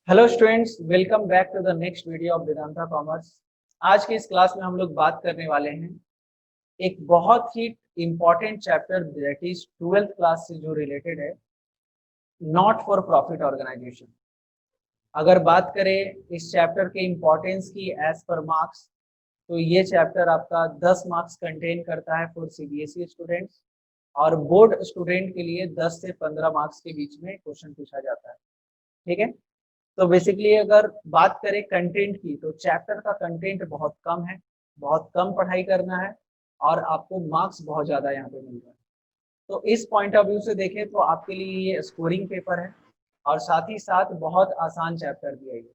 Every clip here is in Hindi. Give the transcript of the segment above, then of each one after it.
Hello students, welcome back to the next video of Vedanta commerce. आज की इस क्लास में हम लोग बात करने वाले हैं एक बहुत ही important chapter that is 12th class से जो रिलेटेड है, नॉट फॉर प्रॉफिट ऑर्गेनाइजेशन। अगर बात करें इस चैप्टर के इम्पोर्टेंस की एज पर मार्क्स, तो ये चैप्टर आपका 10 मार्क्स कंटेन करता है फॉर सीबीएसई स्टूडेंट्स, और बोर्ड स्टूडेंट के लिए 10 से 15 मार्क्स के बीच में क्वेश्चन पूछा जाता है। ठीक है, तो बेसिकली अगर बात करें कंटेंट की, तो चैप्टर का कंटेंट बहुत कम है, बहुत कम पढ़ाई करना है और आपको मार्क्स बहुत ज़्यादा यहाँ पे मिल रहा है। तो इस पॉइंट ऑफ व्यू से देखें तो आपके लिए ये स्कोरिंग पेपर है और साथ ही साथ बहुत आसान चैप्टर भी है ये।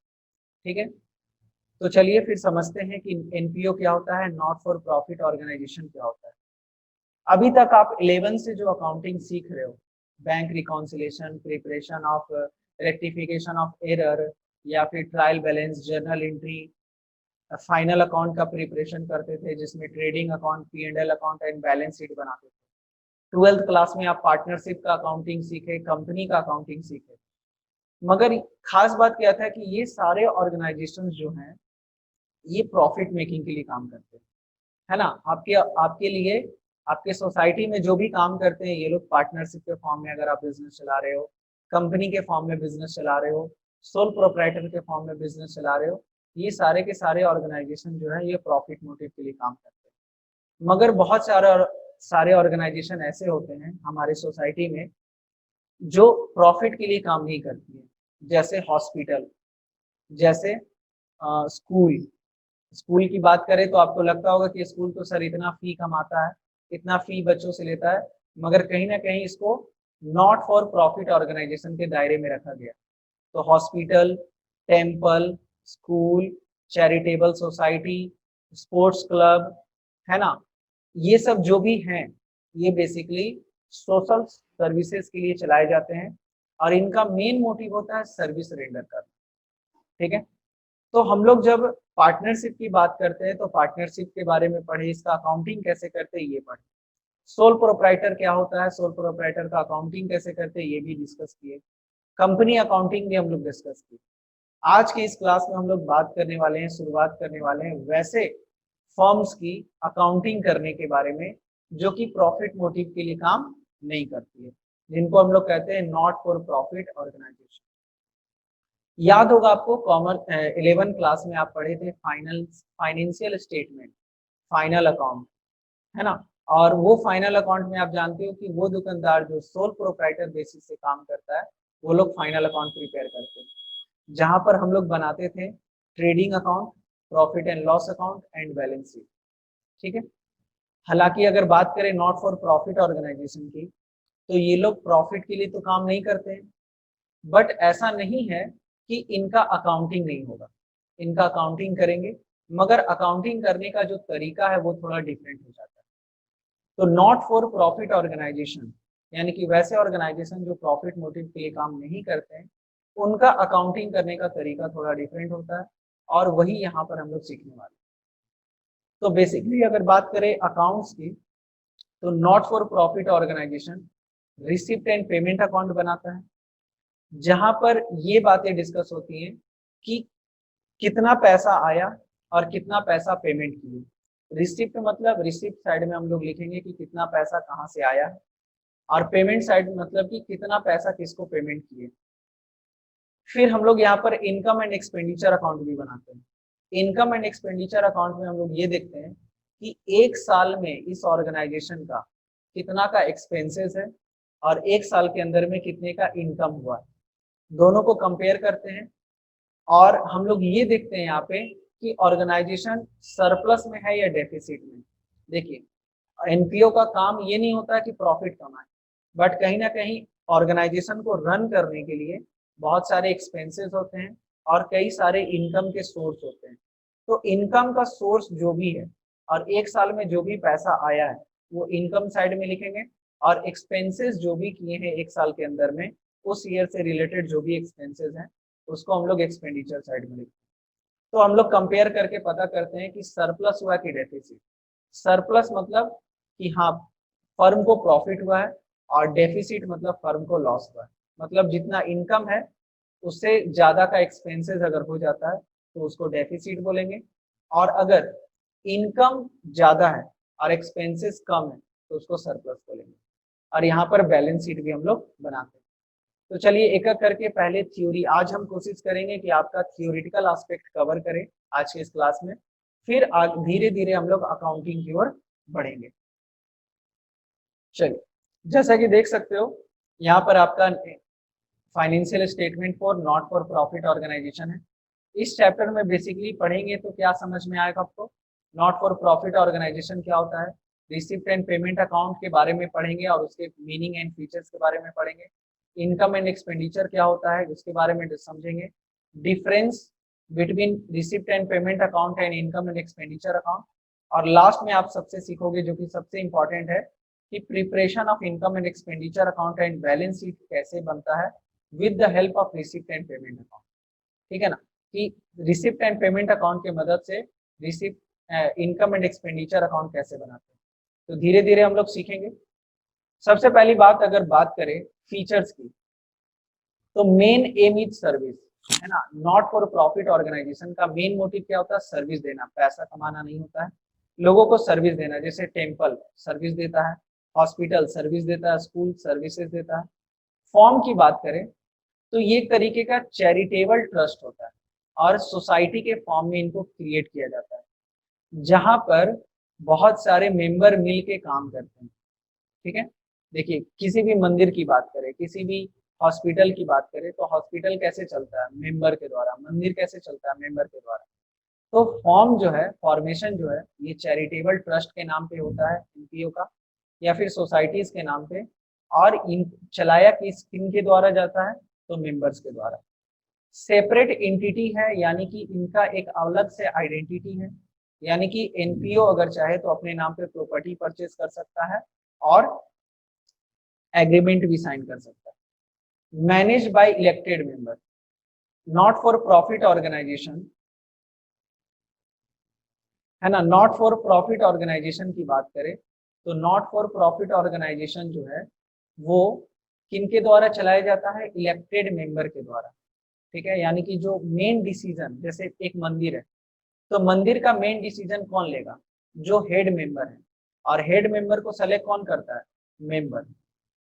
ठीक है, तो चलिए फिर समझते हैं कि एनपीओ क्या होता है, नॉट फॉर प्रॉफिट ऑर्गेनाइजेशन क्या होता है। अभी तक आप 11 से जो अकाउंटिंग सीख रहे हो, bank reconciliation, preparation of rectification of error, या फिर trial balance, journal entry, final account का प्रिपरेशन करते थे जिसमें trading account, P&L account and balance sheet बनाते थे। 12th क्लास में आप पार्टनरशिप का अकाउंटिंग सीखे, कंपनी का अकाउंटिंग सीखे। मगर खास बात क्या था कि ये सारे ऑर्गेनाइजेशन जो हैं ये प्रॉफिट मेकिंग के लिए काम करते हैं, है ना। आपके आपके लिए, आपके सोसाइटी में जो भी काम करते हैं ये लोग पार्टनरशिप के फॉर्म में, अगर आप बिजनेस चला रहे हो, कंपनी के फॉर्म में बिजनेस चला रहे हो, सोल प्रोप्राइटर के फॉर्म में बिजनेस चला रहे हो, ये सारे के सारे ऑर्गेनाइजेशन जो है ये प्रॉफिट मोटिव के लिए काम करते हैं। मगर बहुत सारे ऑर्गेनाइजेशन ऐसे होते हैं हमारे सोसाइटी में जो प्रॉफिट के लिए काम नहीं करती है, जैसे हॉस्पिटल, जैसे स्कूल। स्कूल की बात करें तो आपको लगता होगा कि स्कूल तो सर इतना फी कमाता है, इतना फी बच्चों से लेता है, मगर कहीं ना कहीं इसको नॉट फॉर प्रॉफिट ऑर्गेनाइजेशन के दायरे में रखा गया। तो hospital, temple, school, charitable society, sports club, है ना, ये सब जो भी हैं ये बेसिकली सोशल सर्विसेज के लिए चलाए जाते हैं और इनका मेन मोटिव होता है सर्विस रेंडर करना। ठीक है, तो हम लोग जब पार्टनरशिप की बात करते हैं तो पार्टनरशिप के बारे में पढ़े, इसका अकाउंटिंग कैसे करते हैं ये पढ़े। सोल प्रोप्राइटर क्या होता है, सोल प्रोप्राइटर का अकाउंटिंग कैसे करते हैं ये भी डिस्कस किए। कंपनी अकाउंटिंग भी हम लोग डिस्कस किए। आज की इस क्लास में हम लोग बात करने वाले हैं, शुरुआत करने वाले हैं वैसे फर्म्स की अकाउंटिंग करने के बारे में जो कि प्रॉफिट मोटिव के लिए काम नहीं करती है, जिनको हम लोग कहते हैं नॉट फॉर प्रॉफिट ऑर्गेनाइजेशन। याद होगा आपको, कॉमर्स 11 क्लास में आप पढ़े थे फाइनेंशियल स्टेटमेंट, फाइनल अकाउंट, है ना। और वो फाइनल अकाउंट में आप जानते हो कि वो दुकानदार जो सोल प्रोप्राइटर बेसिस से काम करता है वो लोग फाइनल अकाउंट प्रिपेयर करते हैं, जहां पर हम लोग बनाते थे trading account, profit and loss account and balance sheet. ठीक है, हालांकि अगर बात करें नॉट फॉर प्रॉफिट ऑर्गेनाइजेशन की, तो ये लोग प्रॉफिट के लिए तो काम नहीं करते हैं, बट ऐसा नहीं है कि इनका अकाउंटिंग नहीं होगा, इनका अकाउंटिंग करेंगे, मगर अकाउंटिंग करने का जो तरीका है वो थोड़ा डिफरेंट हो जाता है। तो नॉट फॉर प्रॉफिट ऑर्गेनाइजेशन यानी कि वैसे ऑर्गेनाइजेशन जो प्रॉफिट मोटिव के लिए काम नहीं करते हैं, उनका अकाउंटिंग करने का तरीका थोड़ा डिफरेंट होता है, और वही यहाँ पर हम लोग सीखने वाले हैं। तो बेसिकली अगर बात करें अकाउंट्स की, तो not for profit organisation receipt and payment account बनाता है, जहां पर ये बातें डिस्कस होती हैं कि कितना पैसा आया और कितना पैसा पेमेंट किए। रिसिप्ट मतलब रिसिप्ट साइड में हम लोग लिखेंगे कि कितना पैसा कहाँ से आया है, और पेमेंट साइड मतलब कि कितना पैसा किसको पेमेंट किए। फिर हम लोग यहाँ पर इनकम एंड एक्सपेंडिचर अकाउंट भी बनाते हैं। इनकम एंड एक्सपेंडिचर अकाउंट में हम लोग ये देखते हैं कि एक साल में इस ऑर्गेनाइजेशन का कितना का एक्सपेंसेस है और एक साल के अंदर में कितने का इनकम हुआ है, दोनों को कंपेयर करते हैं। और हम लोग ये देखते हैं यहाँ पे कि ऑर्गेनाइजेशन सरप्लस में है या डेफिसिट में। देखिए, एनपीओ का काम ये नहीं होता कि प्रॉफिट कमाए, बट कहीं ना कहीं ऑर्गेनाइजेशन को रन करने के लिए बहुत सारे एक्सपेंसेस होते हैं और कई सारे इनकम के सोर्स होते हैं। तो इनकम का सोर्स जो भी है और एक साल में जो भी पैसा आया है वो इनकम साइड में लिखेंगे, और एक्सपेंसेस जो भी किए हैं एक साल के अंदर में, उस ईयर से रिलेटेड जो भी एक्सपेंसेस हैं उसको हम लोग एक्सपेंडिचर साइड में लिखते हैं। तो हम लोग कंपेयर करके पता करते हैं कि सरप्लस हुआ कि डेफिसिट। सरप्लस मतलब कि हाँ, फर्म को प्रॉफिट हुआ है, और डेफिसिट मतलब फर्म को लॉस हुआ है। मतलब जितना इनकम है उससे ज्यादा का एक्सपेंसेस अगर हो जाता है तो उसको डेफिसिट बोलेंगे, और अगर इनकम ज्यादा है और एक्सपेंसेस कम है तो उसको सरप्लस बोलेंगे। और यहाँ पर बैलेंस शीट भी हम लोग बनाते हैं। तो चलिए एक एक करके पहले थ्योरी, आज हम कोशिश करेंगे कि आपका थियोरिटिकल एस्पेक्ट कवर करें आज के इस क्लास में, फिर धीरे धीरे हम लोग अकाउंटिंग की ओर बढ़ेंगे। चलिए, जैसा कि देख सकते हो यहाँ पर आपका financial statement for not for profit organisation है। इस चैप्टर में बेसिकली पढ़ेंगे तो क्या समझ में आएगा आपको, नॉट फॉर प्रॉफिट ऑर्गेनाइजेशन क्या होता है, रिसिप्ट एंड पेमेंट अकाउंट के बारे में पढ़ेंगे और उसके मीनिंग एंड फीचर्स के बारे में पढ़ेंगे, इनकम एंड एक्सपेंडिचर क्या होता है उसके बारे में समझेंगे, difference between receipt and payment account and income and expenditure account, और लास्ट में आप सबसे सीखोगे जो कि सबसे इंपॉर्टेंट है कि preparation of income and expenditure account and balance sheet कैसे बनता है with the help of receipt and payment account. ठीक है ना, कि रिसिप्ट एंड पेमेंट अकाउंट की मदद से receipt income and expenditure account कैसे बनाते हैं, तो धीरे धीरे हम लोग सीखेंगे। सबसे पहली बात अगर बात करें फीचर्स की, तो मेन एम इज सर्विस, है ना। नॉट फॉर प्रॉफिट ऑर्गेनाइजेशन का मेन मोटिव क्या होता है, सर्विस देना, पैसा कमाना नहीं होता है, लोगों को सर्विस देना। जैसे टेम्पल सर्विस देता है, हॉस्पिटल सर्विस देता है, स्कूल सर्विसेज देता है। फॉर्म की बात करें तो ये एक तरीके का चैरिटेबल ट्रस्ट होता है और सोसाइटी के फॉर्म में इनको क्रिएट किया जाता है जहां पर बहुत सारे मेंबर मिल के काम करते हैं। ठीक है, देखिए किसी भी मंदिर की बात करें, किसी भी हॉस्पिटल की बात करें, तो हॉस्पिटल कैसे चलता है, मेंबर के द्वारा, मंदिर कैसे चलता है, मेंबर के द्वारा। तो फॉर्म जो है, फॉर्मेशन जो है, ये चैरिटेबल ट्रस्ट के नाम पे होता है एनपीओ का, या फिर सोसाइटीज के नाम पे, और इन चलाया किन के द्वारा जाता है, तो मेंबर्स के द्वारा। सेपरेट एंटिटी है, यानी कि इनका एक अलग से आइडेंटिटी है, यानी कि एनपीओ अगर चाहे तो अपने नाम पे प्रॉपर्टी परचेज कर सकता है और एग्रीमेंट भी साइन कर सकता है। Manage by elected member, not for profit organisation, है ना। नॉट फॉर प्रॉफिट ऑर्गेनाइजेशन की बात करें तो नॉट फॉर प्रॉफिट ऑर्गेनाइजेशन जो है वो किनके द्वारा चलाया जाता है, इलेक्टेड मेंबर के द्वारा। ठीक है, यानी कि जो मेन डिसीजन, जैसे एक मंदिर है तो मंदिर का मेन डिसीजन कौन लेगा, जो हेड मेंबर है, और हेड मेंबर को सेलेक्ट कौन करता है, मेंबर।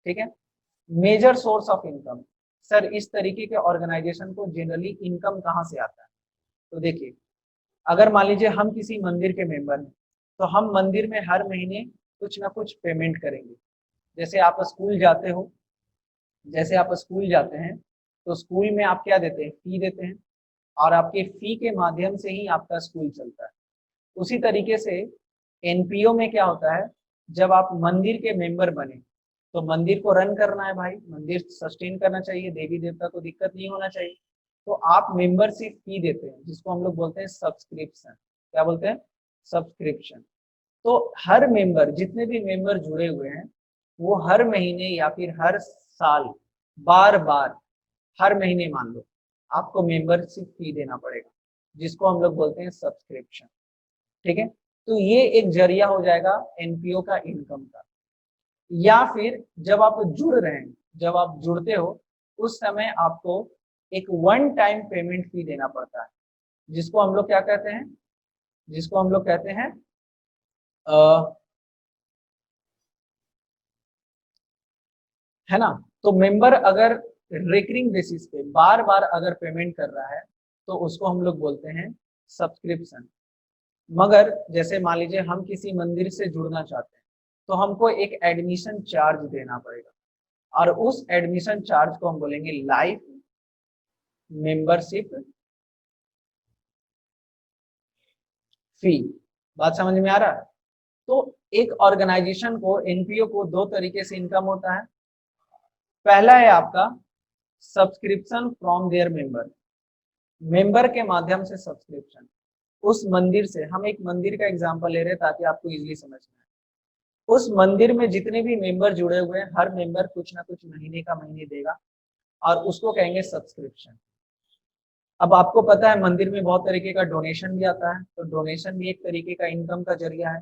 ठीक है, major source of income, sir इस तरीके के ऑर्गेनाइजेशन को जनरली इनकम कहाँ से आता है, तो देखिए अगर मान लीजिए हम किसी मंदिर के मेंबर हैं तो हम मंदिर में हर महीने कुछ ना कुछ पेमेंट करेंगे। जैसे आप स्कूल जाते हो, जैसे आप स्कूल जाते हैं तो स्कूल में आप क्या देते हैं, फी देते हैं, और आपके फी के माध्यम से ही आपका स्कूल चलता है। उसी तरीके से एनपीओ में क्या होता है, जब आप मंदिर के मेंबर बने तो मंदिर को रन करना है भाई, मंदिर सस्टेन करना चाहिए, देवी देवता को दिक्कत नहीं होना चाहिए, तो आप मेंबरशिप फी देते हैं जिसको हम लोग बोलते हैं सब्सक्रिप्शन। क्या बोलते हैं, सब्सक्रिप्शन। तो हर मेंबर, जितने भी मेंबर जुड़े हुए हैं वो हर महीने या फिर हर साल, बार बार, हर महीने मान लो आपको मेंबरशिप फी देना पड़ेगा जिसको हम लोग बोलते हैं सब्सक्रिप्शन। ठीक है, तो ये एक जरिया हो जाएगा एनपीओ का इनकम का। या फिर जब आप जुड़ रहे हैं, जब आप जुड़ते हो उस समय आपको एक वन टाइम पेमेंट फी देना पड़ता है जिसको हम लोग क्या कहते हैं, जिसको हम लोग कहते हैं है ना। तो मेंबर अगर रिकरिंग बेसिस पे बार बार अगर पेमेंट कर रहा है तो उसको हम लोग बोलते हैं सब्सक्रिप्शन। मगर जैसे मान लीजिए हम किसी मंदिर से जुड़ना चाहते हैं तो हमको एक एडमिशन चार्ज देना पड़ेगा, और उस एडमिशन चार्ज को हम बोलेंगे लाइफ मेंबरशिप फी। बात समझ में आ रहा है। तो एक ऑर्गेनाइजेशन को, एनपीओ को, दो तरीके से इनकम होता है। पहला है आपका subscription from there member, member के माध्यम से सब्सक्रिप्शन। उस मंदिर से, हम एक मंदिर का एग्जांपल ले रहे हैं ताकि आपको इजीली समझ में आए। उस मंदिर में जितने भी मेंबर जुड़े हुए हैं हर मेंबर कुछ ना कुछ महीने का महीने देगा और उसको कहेंगे सब्सक्रिप्शन। अब आपको पता है मंदिर में बहुत तरीके का डोनेशन भी आता है, तो डोनेशन भी एक तरीके का इनकम का जरिया है।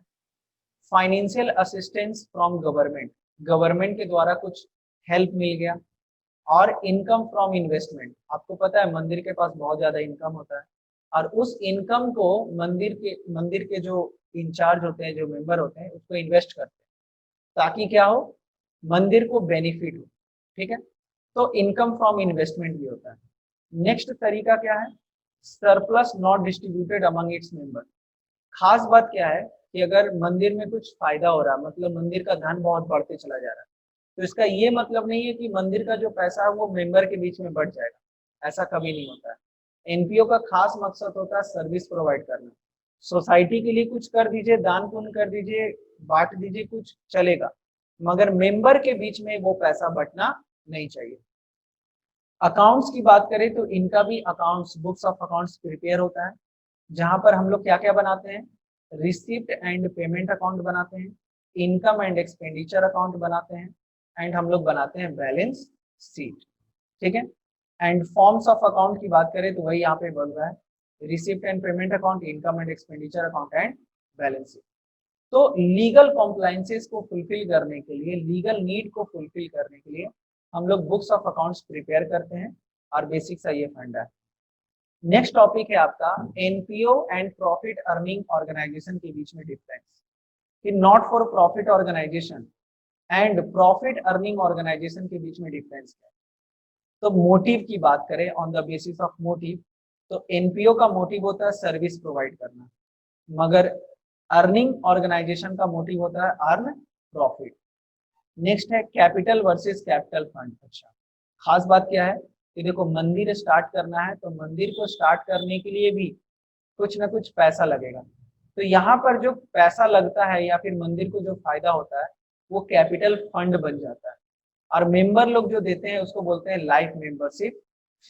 Financial assistance from government, government के द्वारा कुछ हेल्प मिल गया, और इनकम फ्रॉम इन्वेस्टमेंट। आपको पता है मंदिर के पास बहुत ज्यादा इनकम होता है और उस इनकम को मंदिर के जो इंचार्ज होते हैं, जो मेंबर होते हैं, उसको इन्वेस्ट करते हैं ताकि क्या हो, मंदिर को बेनिफिट हो। ठीक है, तो इनकम फ्रॉम इन्वेस्टमेंट भी होता है। नेक्स्ट तरीका क्या है, surplus not distributed among its member. खास बात क्या है कि अगर मंदिर में कुछ फायदा हो रहा है, मतलब मंदिर का धन बहुत बढ़ते चला जा रहा है, तो इसका ये मतलब नहीं है कि मंदिर का जो पैसा है वो मेंबर के बीच में बढ़ जाएगा, ऐसा कभी नहीं होता है। एनपीओ का खास मकसद होता है सर्विस प्रोवाइड करना। सोसाइटी के लिए कुछ कर दीजिए, दान पुण्य कर दीजिए, बांट दीजिए, कुछ चलेगा, मगर मेंबर के बीच में वो पैसा बंटना नहीं चाहिए। अकाउंट्स की बात करें तो इनका भी accounts, books of accounts prepare होता है, जहां पर हम लोग क्या क्या बनाते हैं, रिसिप्ट एंड पेमेंट अकाउंट बनाते हैं, इनकम एंड एक्सपेंडिचर अकाउंट बनाते हैं, एंड हम लोग बनाते हैं बैलेंस शीट। ठीक है, एंड फॉर्म्स ऑफ अकाउंट की बात करें तो वही यहाँ पे बोल रहा है, receipt and payment account, income and expenditure account and balance sheet. तो लीगल कॉम्प्लायंसेस को फुलफिल करने के लिए, लीगल नीड को फुलफिल करने के लिए हम लोग बुक्स ऑफ अकाउंट्स प्रिपेयर करते हैं, और बेसिक सा ये फंडा है। नेक्स्ट टॉपिक है आपका NPO and profit earning organisation के बीच में डिफरेंस, कि not for profit organisation and profit earning organisation के बीच में डिफरेंस है। तो मोटिव की बात करें, on the basis of motive, तो एनपीओ का मोटिव होता है सर्विस प्रोवाइड करना, मगर अर्निंग ऑर्गेनाइजेशन का मोटिव होता है अर्न प्रॉफिट। नेक्स्ट है कैपिटल वर्सेस कैपिटल फंड। अच्छा, खास बात क्या है कि देखो, मंदिर स्टार्ट करना है तो मंदिर को स्टार्ट करने के लिए भी कुछ ना कुछ पैसा लगेगा, तो यहाँ पर जो पैसा लगता है या फिर मंदिर को जो फायदा होता है वो कैपिटल फंड बन जाता है, और मेंबर लोग जो देते हैं उसको बोलते हैं लाइफ मेंबरशिप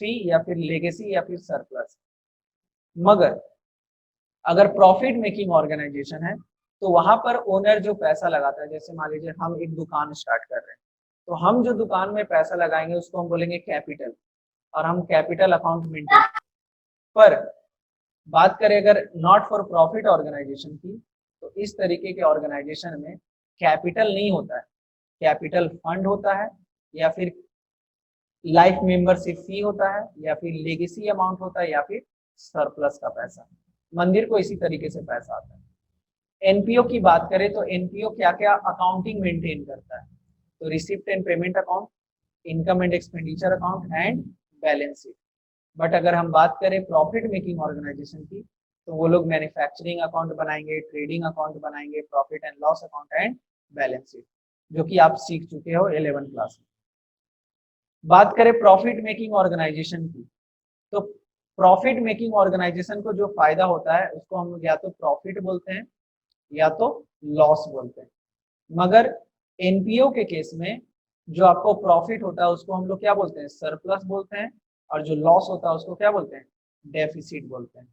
फी या फिर लेगेसी या फिर सरप्लस। मगर अगर प्रॉफिट मेकिंग ऑर्गेनाइजेशन है तो वहां पर ओनर जो पैसा लगाता है, जैसे मान लीजिए हम एक दुकान स्टार्ट कर रहे हैं, तो हम जो दुकान में पैसा लगाएंगे उसको हम बोलेंगे कैपिटल, और हम कैपिटल अकाउंट मेंटेन। पर बात करें अगर नॉट फॉर प्रॉफिट ऑर्गेनाइजेशन की, तो इस तरीके के ऑर्गेनाइजेशन में कैपिटल नहीं होता है, कैपिटल फंड होता है, या फिर लाइफ मेंबरशिप फी होता है, या फिर लेगेसी अमाउंट होता है, या फिर सरप्लस का पैसा। मंदिर को इसी तरीके से पैसा आता है। एनपीओ की बात करें तो एनपीओ क्या क्या अकाउंटिंग मेंटेन करता है, तो receipt and payment account, income and expenditure account and balance sheet. But अगर हम बात करें प्रॉफिट मेकिंग ऑर्गेनाइजेशन की, तो वो लोग मैन्युफैक्चरिंग अकाउंट बनाएंगे, ट्रेडिंग अकाउंट बनाएंगे, profit and loss account and balance sheet, जो कि आप सीख चुके हो 11th क्लास में। बात करें प्रॉफिट मेकिंग ऑर्गेनाइजेशन की, तो प्रॉफिट मेकिंग ऑर्गेनाइजेशन को जो फायदा होता है उसको हम या तो प्रॉफिट बोलते हैं या तो लॉस बोलते हैं, मगर एनपीओ के केस में जो आपको प्रॉफिट होता है उसको हम लोग क्या बोलते हैं, सरप्लस बोलते हैं, और जो लॉस होता है उसको क्या बोलते हैं, डेफिसिट बोलते हैं।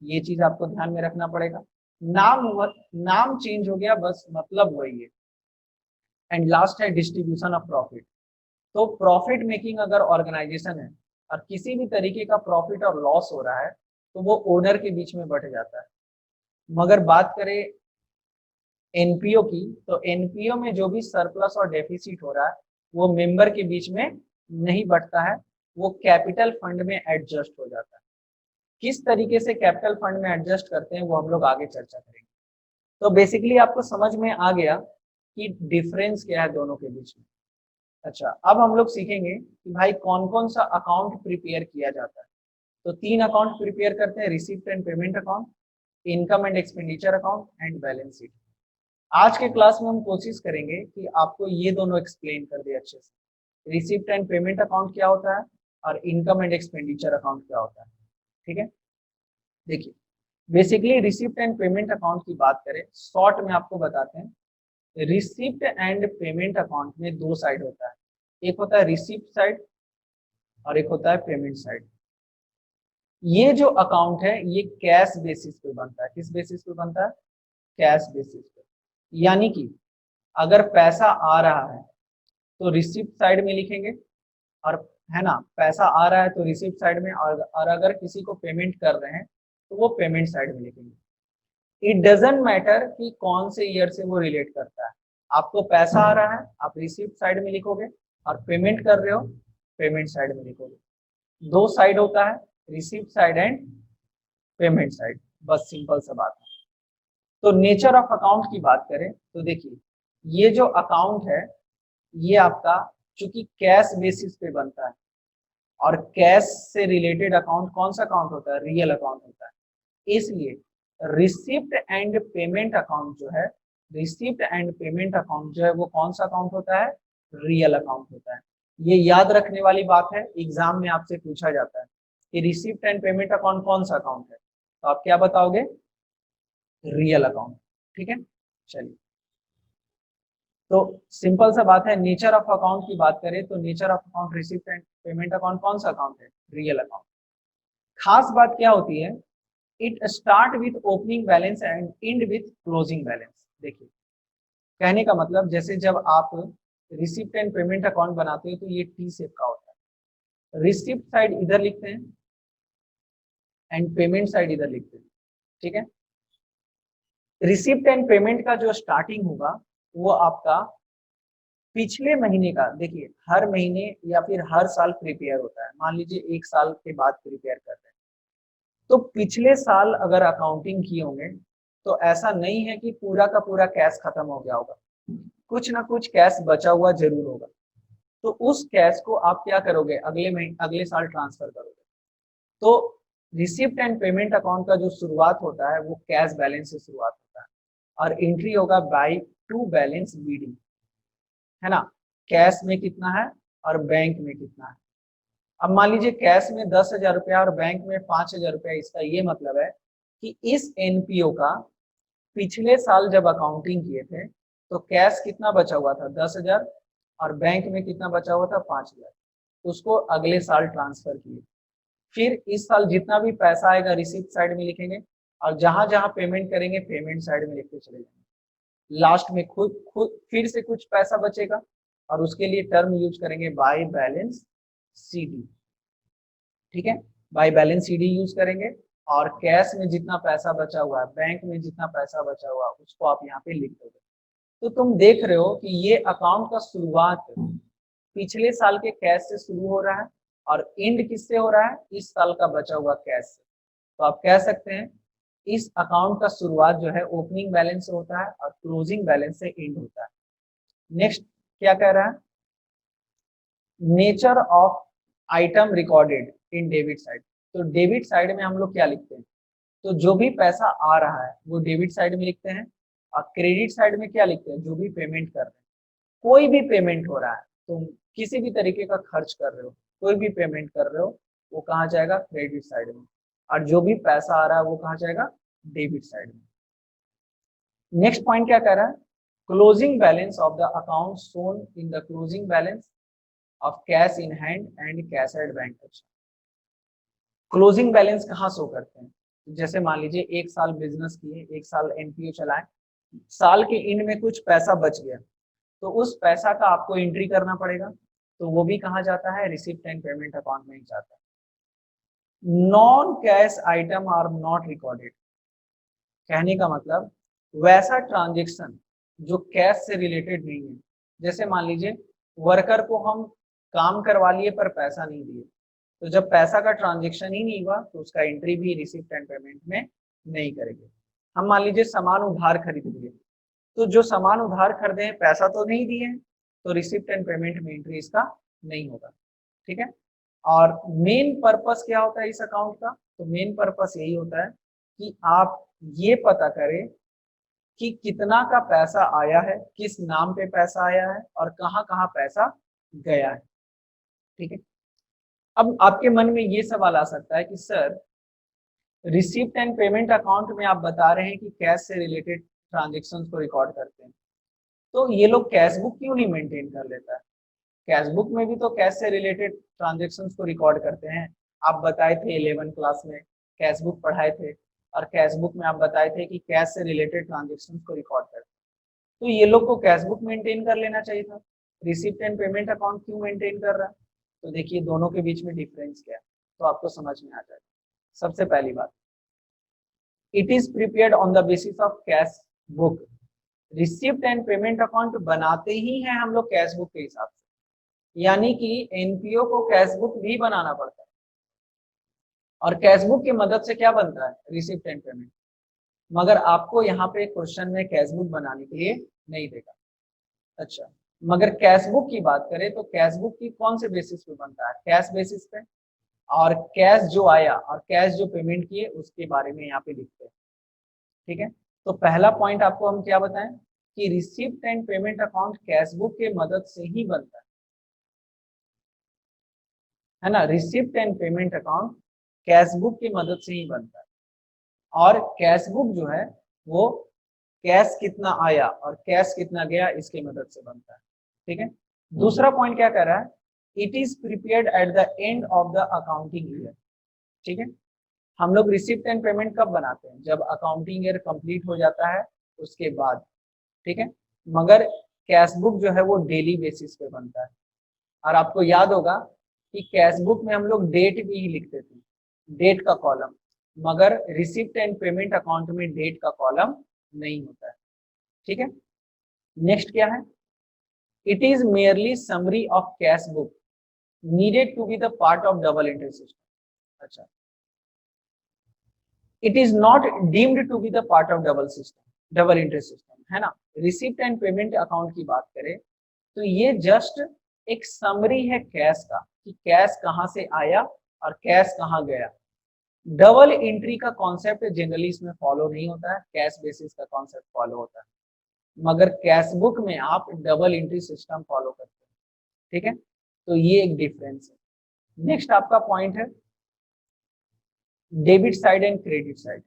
ये चीज आपको ध्यान में रखना पड़ेगा, नाम चेंज हो गया बस, मतलब वही है। एंड लास्ट है डिस्ट्रीब्यूशन ऑफ प्रॉफिट। तो प्रॉफिट मेकिंग अगर ऑर्गेनाइजेशन है और किसी भी तरीके का प्रॉफिट और लॉस हो रहा है तो वो ओनर के बीच में बट जाता है। मगर बात करें एनपीओ की, तो एनपीओ में जो भी सरप्लस और डेफिसिट हो रहा है वो मेंबर के बीच में नहीं बढ़ता है, वो कैपिटल फंड में एडजस्ट हो जाता है। किस तरीके से कैपिटल फंड में एडजस्ट करते हैं वो हम लोग आगे चर्चा करेंगे। तो बेसिकली आपको समझ में आ गया कि डिफरेंस क्या है दोनों के बीच में। अच्छा, अब हम लोग सीखेंगे कि भाई कौन कौन सा अकाउंट प्रिपेयर किया जाता है। तो 3 अकाउंट प्रिपेयर करते हैं, receipt and payment account, income and expenditure account and balance sheet. आज के क्लास में हम कोशिश करेंगे कि आपको ये दोनों एक्सप्लेन कर दे अच्छे से, रिसिप्ट एंड पेमेंट अकाउंट क्या होता है और इनकम एंड एक्सपेंडिचर अकाउंट क्या होता है। ठीक है, देखिए basically receipt and payment account की बात करें, शॉर्ट में आपको बताते हैं। रिसिप्ट एंड पेमेंट अकाउंट में 2 साइड होता है, एक होता है रिसिप्ट साइड और एक होता है पेमेंट साइड। ये जो अकाउंट है ये कैश बेसिस पे बनता है। किस बेसिस पे बनता है, कैश बेसिस पे। यानी कि अगर पैसा आ रहा है तो रिसिप्ट साइड में लिखेंगे, और है ना, पैसा आ रहा है तो रिसिप्ट साइड में, और अगर किसी को पेमेंट कर रहे हैं तो वो पेमेंट साइड में लिखेंगे। इट डजेंट मैटर कि कौन से ईयर से वो रिलेट करता है, आपको पैसा आ रहा है आप रिसिप्ट साइड में लिखोगे, और पेमेंट कर रहे हो पेमेंट साइड में लिखोगे। दो साइड होता है, receipt side and payment side, बस सिंपल सा बात है। तो नेचर ऑफ अकाउंट की बात करें तो देखिए, ये जो अकाउंट है ये आपका चूंकि कैश बेसिस पे बनता है, और कैश से रिलेटेड अकाउंट कौन सा अकाउंट होता है, रियल अकाउंट होता है। इसलिए रिसिप्ट एंड पेमेंट अकाउंट जो है, रिसिप्ट एंड पेमेंट अकाउंट जो है वो कौन सा अकाउंट होता है, रियल अकाउंट होता है। ये याद रखने वाली बात है, एग्जाम में आपसे पूछा जाता है कि रिसिप्ट एंड पेमेंट अकाउंट कौन सा अकाउंट है, तो आप क्या बताओगे, रियल अकाउंट। ठीक है, चलिए। तो सिंपल सा बात है, नेचर ऑफ अकाउंट की बात करें तो nature of account receipt and payment account कौन सा अकाउंट है, रियल अकाउंट। खास बात क्या होती है, it start with opening balance and and with closing balance. देखिए, कहने का मतलब जैसे जब आप रिसिप्ट एंड पेमेंट अकाउंट बनाते हो तो ये टी शेप का होता है, रिसिप्ट साइड इधर लिखते हैं एंड पेमेंट साइड इधर लिखते हैं। ठीक है, रिसिप्ट एंड पेमेंट का जो स्टार्टिंग होगा वो आपका पिछले महीने का, देखिए हर महीने या फिर हर साल प्रिपेयर होता है, मान लीजिए एक साल के बाद प्रिपेयर कर रहे हैं, तो पिछले साल अगर अकाउंटिंग किए होंगे तो ऐसा नहीं है कि पूरा का पूरा कैश खत्म हो गया होगा, कुछ ना कुछ कैश बचा हुआ जरूर होगा। तो उस कैश को आप क्या करोगे, अगले महीने अगले साल ट्रांसफर करोगे। तो रिसिप्ट एंड पेमेंट अकाउंट का जो शुरुआत होता है वो कैश बैलेंस से शुरुआत होता है, और एंट्री होगा बाय टू बैलेंस बीडी, है ना, कैश में कितना है और बैंक में कितना है। अब मान लीजिए कैश में 10,000 रुपया और बैंक में 5,000 रुपया, इसका ये मतलब है कि इस एनपीओ का पिछले साल जब अकाउंटिंग किए थे तो कैश कितना बचा हुआ था, 10,000, और बैंक में कितना बचा हुआ था, 5,000, उसको अगले साल ट्रांसफर किए। फिर इस साल जितना भी पैसा आएगा रिसीप्ट साइड में लिखेंगे, और जहां जहां पेमेंट करेंगे पेमेंट साइड में लिखते चले जाएंगे। लास्ट में खुद खुद फिर से कुछ पैसा बचेगा और उसके लिए टर्म यूज करेंगे बाय बैलेंस सीडी। ठीक है, बाय बैलेंस सीडी यूज करेंगे, और कैश में जितना पैसा बचा हुआ है, बैंक में जितना पैसा बचा हुआ है, उसको आप यहाँ पे लिख दोगे। तो तुम देख रहे हो कि ये अकाउंट का शुरुआत पिछले साल के कैश से शुरू हो रहा है और एंड किससे हो रहा है, इस साल का बचा हुआ कैश से। तो आप कह सकते हैं इस अकाउंट का शुरुआत जो है ओपनिंग बैलेंस से होता है और क्लोजिंग बैलेंस से एंड होता है। नेक्स्ट क्या कह रहा है, nature of item recorded in debit side. तो डेबिट साइड में हम लोग क्या लिखते हैं, तो जो भी पैसा आ रहा है वो डेबिट साइड में लिखते हैं, और क्रेडिट साइड में क्या लिखते हैं, जो भी पेमेंट कर रहे हैं, कोई भी पेमेंट हो रहा है, तुम किसी भी तरीके का खर्च कर रहे हो, कोई भी पेमेंट कर रहे हो, वो कहाँ जाएगा, क्रेडिट साइड में, और जो भी पैसा आ रहा है वो कहाँ जाएगा, डेबिट साइड में। नेक्स्ट पॉइंट क्या कह रहा है, closing balance of the account shown in the closing balance of cash in hand and cash at bank. Closing balance कहाँ शो करते हैं, जैसे मान लीजिए एक साल बिजनेस किए, एक साल एनपीओ चलाए, साल के एंड में कुछ पैसा बच गया, तो उस पैसा का आपको एंट्री करना पड़ेगा, तो वो भी कहाँ जाता है, रिसिप्ट एंड पेमेंट अकाउंट में ही जाता है। Non cash item are not recorded, कहने का मतलब वैसा ट्रांजेक्शन जो कैश से रिलेटेड नहीं है, जैसे मान लीजिए वर्कर को हम काम करवा लिए पर पैसा नहीं दिए, तो जब पैसा का ट्रांजेक्शन ही नहीं हुआ तो उसका एंट्री भी रिसिप्ट एंड पेमेंट में नहीं करेंगे। हम मान लीजिए सामान उधार खरीद लिए, तो जो सामान उधार खरीदे हैं पैसा तो नहीं दिए हैं, तो रिसिप्ट एंड पेमेंट में एंट्री इसका नहीं होगा। ठीक है, और मेन पर्पस क्या होता है इस अकाउंट का, तो मेन पर्पस यही होता है कि आप ये पता करें कि कितना का पैसा आया है, किस नाम पे पैसा आया है और कहाँ कहाँ पैसा गया है। ठीक है, अब आपके मन में ये सवाल आ सकता है कि sir receipt and payment account में आप बता रहे हैं कि कैश से रिलेटेड ट्रांजेक्शन्स को रिकॉर्ड करते हैं, तो ये लोग कैश बुक क्यों नहीं मेंटेन कर लेता है, कैश बुक में भी तो कैश से रिलेटेड ट्रांजेक्शन्स को रिकॉर्ड करते हैं। आप बताए थे 11 क्लास में कैश बुक पढ़ाए थे, और कैश बुक में आप बताए थे कि कैश से रिलेटेड ट्रांजेक्शन्स को रिकॉर्ड करते हैं, तो ये लोग को कैश बुक मेंटेन कर लेना चाहिए था, रिसिप्ट एंड पेमेंट अकाउंट क्यों मेंटेन कर रहा है। तो देखिए दोनों के बीच में डिफरेंस क्या है, तो आपको समझ में आ जाएगा। सबसे पहली बात, it is prepared on the basis of cash book. Receipt and payment account बनाते ही हैं हम लोग कैश बुक के हिसाब से, यानी कि एनपीओ को कैशबुक भी बनाना पड़ता है, और कैशबुक की मदद से क्या बनता है, रिसिप्ट एंड पेमेंट। मगर आपको यहाँ पे क्वेश्चन में कैशबुक बनाने के लिए नहीं देगा। अच्छा, मगर कैशबुक की बात करें तो कैशबुक की कौन से बेसिस पे बनता है, कैश बेसिस पे, और कैश जो आया और कैश जो पेमेंट किए उसके बारे में यहाँ पे लिखते हैं। ठीक है, तो पहला पॉइंट आपको हम क्या बताएं कि receipt and payment account cashbook के मदद से ही बनता है ना। Receipt and payment account cashbook की मदद से ही बनता है, और कैशबुक जो है वो कैश कितना आया और कैश कितना गया इसकी मदद से बनता है। ठीक है, दूसरा पॉइंट क्या कह रहा है, it is prepared at the end of the accounting year. ठीक है, हम लोग रिसिप्ट एंड पेमेंट कब बनाते हैं, जब अकाउंटिंग ईयर कंप्लीट हो जाता है उसके बाद। ठीक है, मगर कैशबुक जो है वो डेली बेसिस पे बनता है, और आपको याद होगा कि कैशबुक में हम लोग डेट भी ही लिखते थे, डेट का कॉलम, मगर रिसिप्ट एंड पेमेंट अकाउंट में डेट का कॉलम नहीं होता है। ठीक है, नेक्स्ट क्या है, it is merely summary of cash book needed to be the part of double entry system. अच्छा, it is not deemed to be the part of double entry system, है ना। रिसिप्ट एंड पेमेंट अकाउंट की बात करें तो ये जस्ट एक समरी है कैश का, कि कैश कहां से आया और कैश कहां गया। डबल एंट्री का कॉन्सेप्ट जनरली इसमें फॉलो नहीं होता है, कैश बेसिस का कॉन्सेप्ट फॉलो होता है, मगर कैश बुक में आप डबल एंट्री सिस्टम फॉलो करते हैं। ठीक है, तो ये एक डिफरेंस है। नेक्स्ट आपका पॉइंट है debit side and credit side.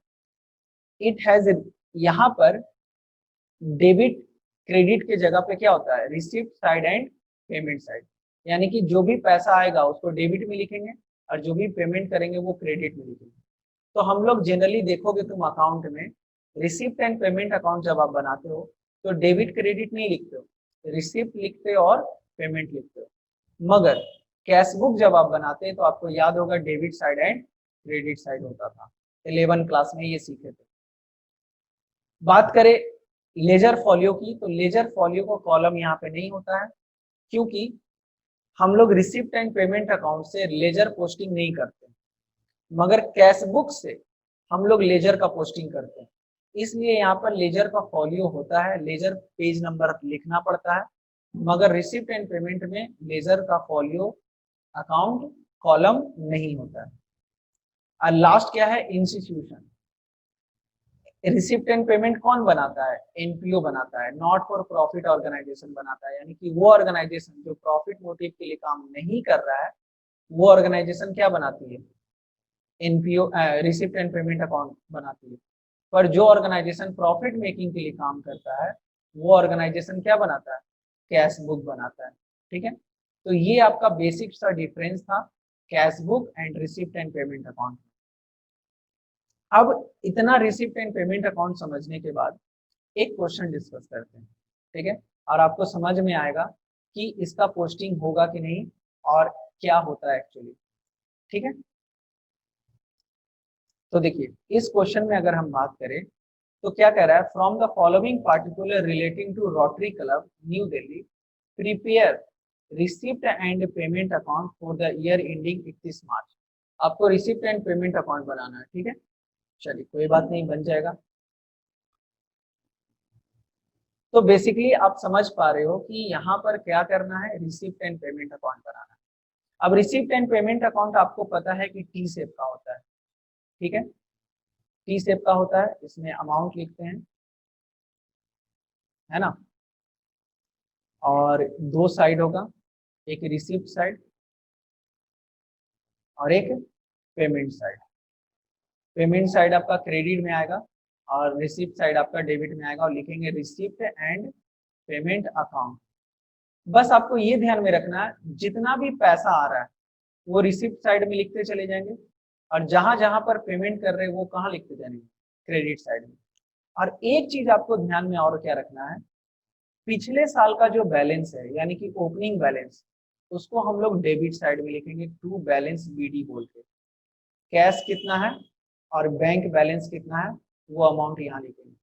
It has, यहाँ पर डेबिट क्रेडिट के जगह पे क्या होता है, receipt side and payment side. यानी कि जो भी पैसा आएगा उसको डेबिट में लिखेंगे, और जो भी पेमेंट करेंगे वो क्रेडिट में लिखेंगे। तो हम लोग जनरली देखोगे तुम अकाउंट में, रिसिप्ट एंड पेमेंट अकाउंट जब आप बनाते हो तो डेबिट क्रेडिट नहीं लिखते हो, रिसिप्ट लिखते हो और पेमेंट लिखते हो। मगर कैशबुक जब आप बनाते हैं तो आपको याद होगा debit side and credit side होता था, 11 क्लास में ये सीखे थे। बात करें लेजर फॉलियो की, तो लेजर फॉलियो को कॉलम यहाँ पे नहीं होता है, क्योंकि हम लोग रिसिप्ट एंड पेमेंट अकाउंट से लेजर पोस्टिंग नहीं करते, मगर कैशबुक से हम लोग लेजर का पोस्टिंग करते हैं। इसलिए यहाँ पर लेजर का फॉलियो होता है, लेजर पेज नंबर लिखना पड़ता है, मगर रिसिप्ट एंड पेमेंट में लेजर का फॉलियो अकाउंट कॉलम नहीं होता है। और लास्ट क्या है, इंस्टीट्यूशन। रिसिप्ट एंड पेमेंट कौन बनाता है, एनपीओ बनाता है, नॉट फॉर प्रॉफिट ऑर्गेनाइजेशन बनाता है। यानी कि वो ऑर्गेनाइजेशन जो प्रॉफिट मोटिव के लिए काम नहीं कर रहा है, वो ऑर्गेनाइजेशन क्या बनाती है, NPO receipt and payment account बनाती है। पर जो ऑर्गेनाइजेशन प्रॉफिट मेकिंग के लिए काम करता है वो ऑर्गेनाइजेशन क्या बनाता है, कैश बुक बनाता है। ठीक है, तो ये आपका बेसिक सा डिफरेंस था cash book and receipt and payment account. अब इतना रिसिप्ट एंड पेमेंट अकाउंट समझने के बाद एक क्वेश्चन डिस्कस करते हैं। ठीक है, और आपको समझ में आएगा कि इसका पोस्टिंग होगा कि नहीं और क्या होता है एक्चुअली। ठीक है, तो देखिए इस क्वेश्चन में अगर हम बात करें तो क्या कह रहा है, from the following particular relating to rotary club new Delhi prepare receipt and payment account for the year ending 31 March. आपको रिसिप्ट एंड पेमेंट अकाउंट बनाना है। ठीक है, चलिए कोई बात नहीं, बन जाएगा। तो बेसिकली आप समझ पा रहे हो कि यहाँ पर क्या करना है, रिसिप्ट एंड पेमेंट अकाउंट बनाना है। अब रिसिप्ट एंड पेमेंट अकाउंट आपको पता है कि टी शेप का होता है। ठीक है, टी शेप का होता है, इसमें अमाउंट लिखते हैं, है ना, और दो साइड होगा, एक रिसिप्ट साइड और एक पेमेंट साइड। पेमेंट साइड आपका क्रेडिट में आएगा और रिसिप्ट साइड आपका डेबिट में आएगा, और लिखेंगे रिसिप्ट एंड पेमेंट अकाउंट। बस आपको ये ध्यान में रखना है जितना भी पैसा आ रहा है वो रिसिप्ट साइड में लिखते चले जाएंगे, और जहां जहां पर पेमेंट कर रहे हैं वो कहाँ लिखते जाएंगे, क्रेडिट साइड में। और एक चीज आपको ध्यान में और क्या रखना है, पिछले साल का जो बैलेंस है यानी कि ओपनिंग बैलेंस, उसको हम लोग डेबिट साइड में लिखेंगे, टू बैलेंस बीडी बोल के। कैश कितना है और बैंक बैलेंस कितना है वो अमाउंट यहाँ लिखेंगे,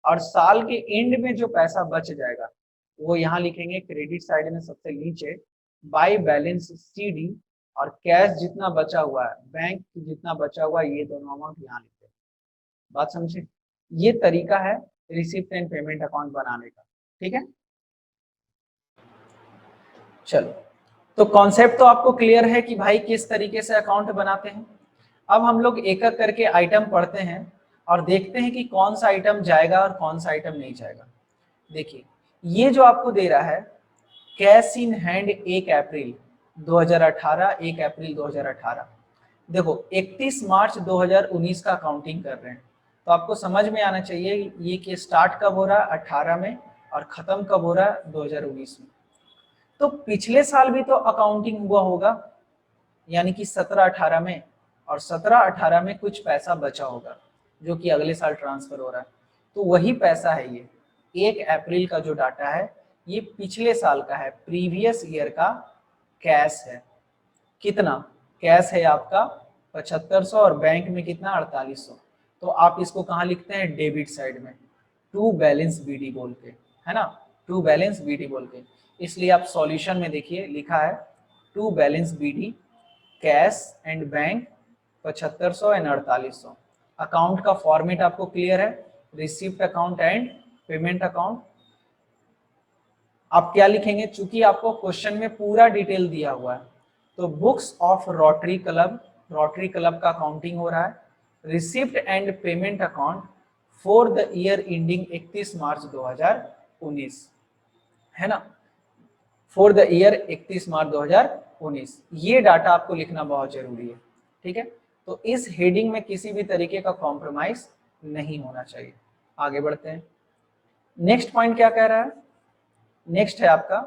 और साल के एंड में जो पैसा बच जाएगा वो यहाँ लिखेंगे क्रेडिट साइड में सबसे नीचे, बाई बैलेंस CD, और कैश जितना बचा हुआ है, बैंक जितना बचा हुआ है, ये दोनों अमाउंट यहाँ लिखते हैं। बात समझे? ये तरीका है रिसिप्ट एंड पेमेंट अकाउंट बनाने का। ठीक है, चलो, तो कॉन्सेप्ट तो आपको क्लियर है कि भाई किस तरीके से अकाउंट बनाते हैं। अब हम लोग एक एक करके आइटम पढ़ते हैं और देखते हैं कि कौन सा आइटम जाएगा और कौन सा आइटम नहीं जाएगा। देखिए, ये जो आपको दे रहा है कैश इन हैंड 1 अप्रैल 2018, 1 अप्रैल 2018, देखो 31 मार्च 2019 का काउंटिंग कर रहे हैं, तो आपको समझ में आना चाहिए ये कि स्टार्ट कब हो रहा है 18 में और खत्म कब हो रहा है 2019 में। तो पिछले साल भी तो अकाउंटिंग हुआ होगा, यानी कि 17-18 में, और 17-18 में कुछ पैसा बचा होगा जो कि अगले साल ट्रांसफर हो रहा है, तो वही पैसा है ये 1 अप्रैल का जो डाटा है ये पिछले साल का है, प्रीवियस ईयर का कैश है। कितना कैश है आपका 7500 और बैंक में कितना 4800, तो आप इसको कहाँ लिखते हैं डेबिट साइड में, टू बैलेंस बीडी बोल के, है ना, टू बैलेंस बीडी बोल के। इसलिए आप सॉल्यूशन में देखिए लिखा है to balance BD cash and bank 7500 and 4800। Account का फॉर्मेट आपको क्लियर है, receipt account and payment account. आप क्या लिखेंगे, चूंकि आपको क्वेश्चन में पूरा डिटेल दिया हुआ है, तो books of rotary club, rotary club का काउंटिंग हो रहा है, receipt and payment account for the year ending 31 मार्च 2019, है ना, फॉर द ईयर 31 मार्च 2019। ये डाटा आपको लिखना बहुत जरूरी है। ठीक है, तो इस हेडिंग में किसी भी तरीके का कॉम्प्रोमाइज नहीं होना चाहिए। आगे बढ़ते हैं, नेक्स्ट पॉइंट क्या कह रहा है, नेक्स्ट है आपका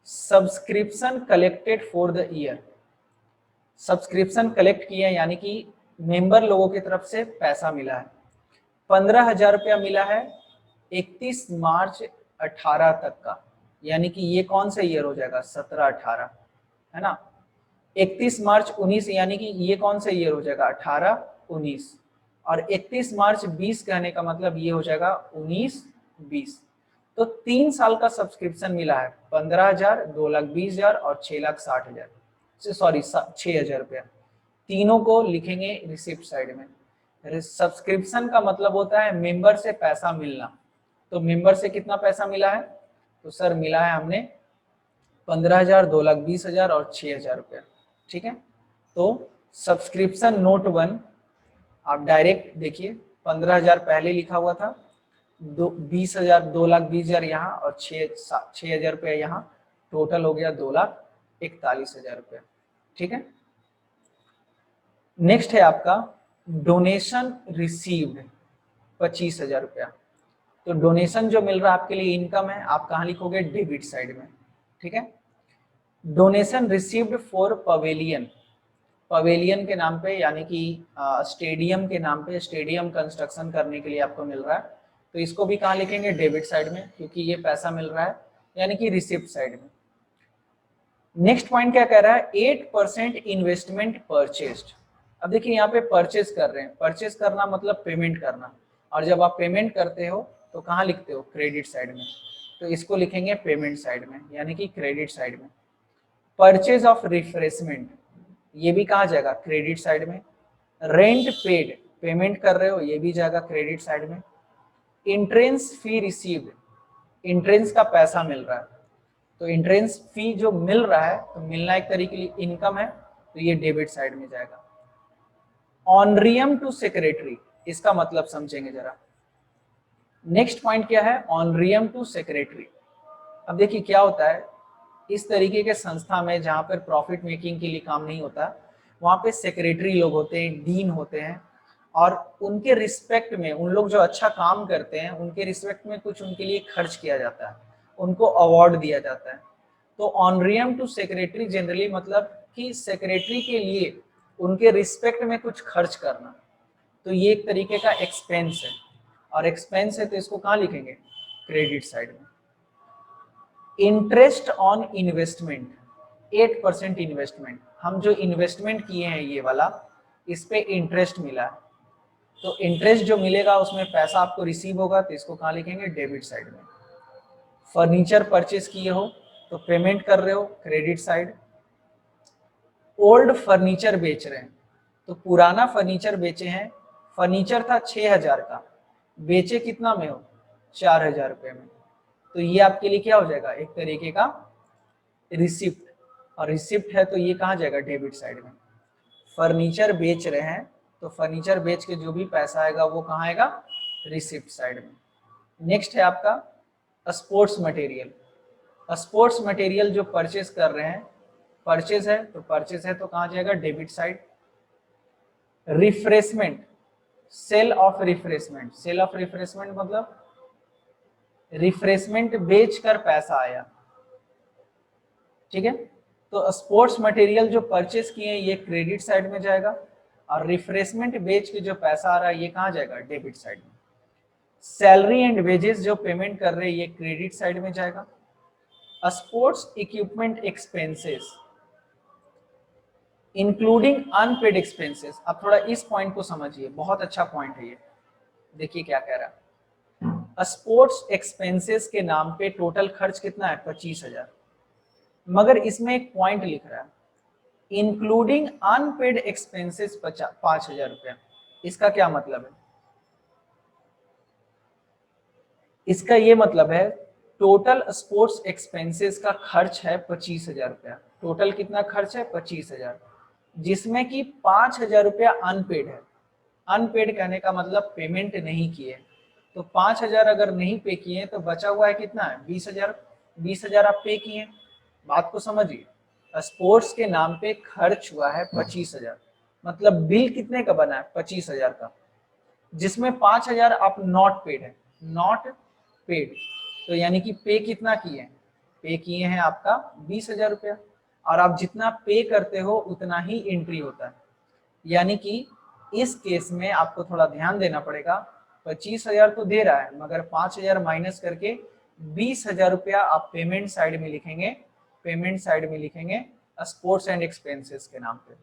subscription collected for the year. Subscription collect किए यानी कि मेंबर लोगों की तरफ से पैसा मिला है, 15,000 रुपया मिला है 31 मार्च 18 तक का, यानी कि ये कौन सा ईयर हो जाएगा 17-18, है ना। 31 मार्च 19 यानी कि ये कौन सा ईयर हो जाएगा 18-19, और 31 मार्च 20 कहने का मतलब ये हो जाएगा 19-20। तो 3 साल का सब्सक्रिप्शन मिला है, 15,000, 2,20,000 और 6,60,000, सॉरी 6,000 रुपया। तीनों को लिखेंगे रिसिप्ट साइड में। सब्सक्रिप्शन का मतलब होता है मेंबर से पैसा मिलना, तो मेंबर से कितना पैसा मिला है, तो सर मिला है हमने 15,000, 2,20,000 और 6,000 रुपया। ठीक है, तो सब्सक्रिप्शन नोट 1 आप डायरेक्ट देखिए, 15,000 पहले लिखा हुआ था, 20,000, 2,20,000 यहाँ और 6,000 रुपया यहाँ, टोटल हो गया 2,41,000 रुपया। ठीक है, नेक्स्ट है आपका डोनेशन रिसीव्ड 25,000 रुपया। तो डोनेशन जो मिल रहा है आपके लिए इनकम है, आप कहाँ लिखोगे डेबिट साइड में। ठीक है, donation received for pavilion, pavilion के नाम पे यानी कि स्टेडियम के नाम पे, स्टेडियम कंस्ट्रक्शन करने के लिए आपको मिल रहा है, तो इसको भी कहाँ लिखेंगे डेबिट साइड में, क्योंकि ये पैसा मिल रहा है, यानी कि रिसिप्ट साइड में। नेक्स्ट पॉइंट क्या कह रहा है, 8% इन्वेस्टमेंट परचेस्ड। अब देखिए यहाँ पे परचेज कर रहे हैं, परचेज करना मतलब पेमेंट करना, और जब आप पेमेंट करते हो तो कहाँ लिखते हो क्रेडिट साइड में, तो इसको लिखेंगे पेमेंट साइड में, यानी कि क्रेडिट साइड में। परचेज ऑफ रिफ्रेशमेंट, ये भी कहाँ जाएगा क्रेडिट साइड में। रेंट पेड, पेमेंट कर रहे हो, ये भी जाएगा क्रेडिट साइड में। इंट्रेंस फी रिसीव्ड, इंट्रेंस का पैसा मिल रहा है, तो इंट्रेंस फी जो मिल रहा है, तो मिलना एक तरीके की इनकम है, तो ये डेबिट साइड में जाएगा। ऑनरियम टू सेक्रेटरी, इसका मतलब समझेंगे जरा। नेक्स्ट पॉइंट क्या है, ऑनरियम टू सेक्रेटरी। अब देखिए क्या होता है, इस तरीके के संस्था में जहाँ पर प्रॉफिट मेकिंग के लिए काम नहीं होता, वहाँ पे सेक्रेटरी लोग होते हैं, डीन होते हैं, और उनके रिस्पेक्ट में, उन लोग जो अच्छा काम करते हैं उनके रिस्पेक्ट में कुछ उनके लिए खर्च किया जाता है, उनको अवार्ड दिया जाता है। तो ऑनरियम टू सेक्रेटरी जनरली मतलब कि सेक्रेटरी के लिए उनके रिस्पेक्ट में कुछ खर्च करना, तो ये एक तरीके का एक्सपेंस है, और एक्सपेंस है तो इसको कहाँ लिखेंगे क्रेडिट साइड में। इंटरेस्ट ऑन इन्वेस्टमेंट, 8% इन्वेस्टमेंट, हम जो इन्वेस्टमेंट किए हैं ये वाला, इस पे इंटरेस्ट मिला है, तो इंटरेस्ट जो मिलेगा उसमें पैसा आपको रिसीव होगा, तो इसको कहाँ लिखेंगे डेबिट साइड में। फर्नीचर परचेस किए हो तो पेमेंट कर रहे हो क्रेडिट साइड। ओल्ड फर्नीचर बेच रहे हैं, तो पुराना फर्नीचर बेचे हैं, फर्नीचर था 6,000 का, बेचे कितना में हो 4,000 रुपये में, तो ये आपके लिए क्या हो जाएगा, एक तरीके का रिसिप्ट। और रिसिप्ट है तो ये कहाँ जाएगा, डेबिट साइड में। फर्नीचर बेच रहे हैं तो फर्नीचर बेच के जो भी पैसा आएगा वो कहाँ आएगा, रिसिप्ट साइड में। नेक्स्ट है आपका स्पोर्ट्स मटेरियल। स्पोर्ट्स मटेरियल जो परचेज कर रहे हैं, परचेज है तो कहाँ जाएगा, debit side. Refreshment, sale of refreshment, sale of refreshment मतलब रिफ्रेशमेंट बेचकर पैसा आया, ठीक है। तो स्पोर्ट्स मटेरियल जो परचेज किए हैं ये क्रेडिट साइड में जाएगा, और रिफ्रेशमेंट बेच के जो पैसा आ रहा है ये कहाँ जाएगा, डेबिट साइड में। सैलरी एंड वेजेस जो पेमेंट कर रहे हैं ये क्रेडिट साइड में जाएगा। Sports equipment expenses including unpaid expenses. अब थोड़ा इस पॉइंट को समझिए, बहुत अच्छा पॉइंट है ये, देखिए क्या कह रहा है। स्पोर्ट्स एक्सपेंसेस के नाम पे टोटल खर्च कितना है, 25,000, मगर इसमें एक पॉइंट लिख रहा है, इंक्लूडिंग अनपेड एक्सपेंसेस 5,000 रुपया। इसका क्या मतलब है, इसका ये मतलब है टोटल स्पोर्ट्स एक्सपेंसेस का खर्च है 25,000 रुपया। टोटल कितना खर्च है, 25,000, जिसमें कि 5,000 रुपया अनपेड है। अनपेड कहने का मतलब पेमेंट नहीं किए, तो 5,000 अगर नहीं पे किए तो बचा हुआ है कितना है, 20,000। 20,000 आप पे किए, बात को समझिए। स्पोर्ट्स के नाम पे खर्च हुआ है 25,000, मतलब बिल कितने का बना है, 25,000 का, जिसमें 5,000 आप नॉट पेड है, नॉट पेड। तो यानी कि पे कितना किए, पे किए हैं आपका 20,000 रुपया, और आप जितना पे करते हो उतना ही एंट्री होता है। यानी कि इस केस में आपको थोड़ा ध्यान देना पड़ेगा, 25,000 तो दे रहा है, मगर 5,000 माइनस करके 20,000 रुपया आप पेमेंट साइड में लिखेंगे, पेमेंट साइड में लिखेंगे स्पोर्ट्स एंड एक्सपेंसेस के नाम पे,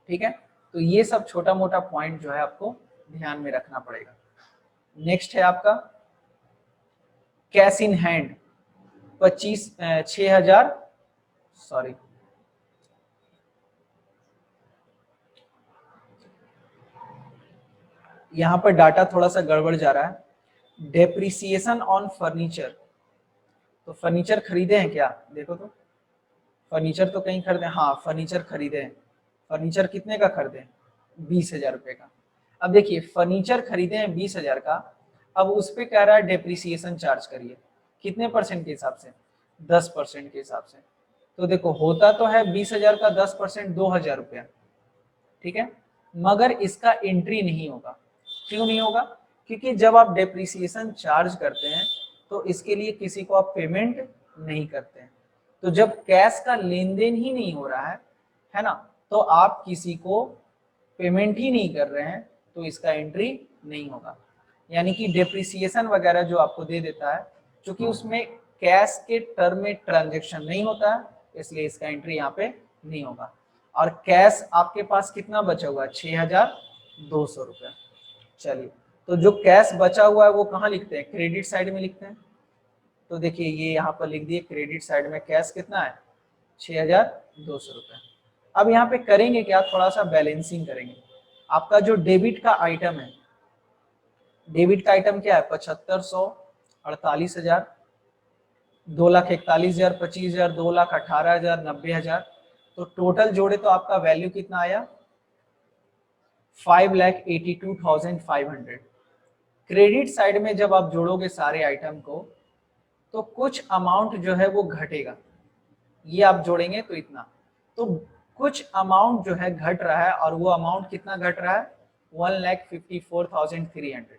ठीक है। तो ये सब छोटा मोटा पॉइंट जो है आपको ध्यान में रखना पड़ेगा। नेक्स्ट है आपका कैश इन हैंड, 6,000, सॉरी यहां पर डाटा थोड़ा सा गड़बड़ जा रहा है। डेप्रिसिएशन ऑन फर्नीचर, तो फर्नीचर खरीदे हैं क्या, देखो तो फर्नीचर तो कहीं खरीदे, हाँ फर्नीचर खरीदे हैं। फर्नीचर कितने का खरीदे, 20,000 रुपए का। अब देखिए फर्नीचर खरीदे हैं 20,000 का, अब उस पे कह रहा है डेप्रिसिएशन चार्ज करिए, कितने परसेंट के हिसाब से, 10% के हिसाब से। तो देखो होता तो है 20,000 का 10% 2,000 रुपया, ठीक है, मगर इसका एंट्री नहीं होगा। क्यों नहीं होगा, क्योंकि जब आप डेप्रिसिएशन चार्ज करते हैं तो इसके लिए किसी को आप पेमेंट नहीं करते हैं। तो जब कैश का लेन देन ही नहीं हो रहा है ना, तो आप किसी को पेमेंट ही नहीं कर रहे हैं तो इसका एंट्री नहीं होगा। यानी कि डेप्रिसिएशन वगैरह जो आपको दे देता है, क्योंकि उसमें कैश के टर्म में ट्रांजेक्शन नहीं होता है, इसलिए इसका एंट्री यहाँ पे नहीं होगा। और कैश आपके पास कितना बचा हुआ है, 6,200 रुपया। चलिए, तो जो कैश बचा हुआ है वो कहाँ लिखते हैं, क्रेडिट साइड में लिखते हैं। तो देखिए ये यहाँ पर लिख दिए, क्रेडिट साइड में कैश कितना है, 6,200 रुपया। अब यहाँ पे करेंगे क्या, थोड़ा सा बैलेंसिंग करेंगे। आपका जो डेबिट का आइटम है, डेबिट का आइटम क्या है, 7,500, 48,000, 2,41,000, 25,000, 2,18,000, 90,000। तो टोटल जोड़े तो आपका वैल्यू कितना आया, 5,82,500। क्रेडिट साइड में जब आप जोड़ोगे सारे आइटम को तो कुछ अमाउंट जो है वो घटेगा, ये आप जोड़ेंगे तो इतना, तो कुछ अमाउंट जो है घट रहा है, और वो अमाउंट कितना घट रहा है, 1,54,300।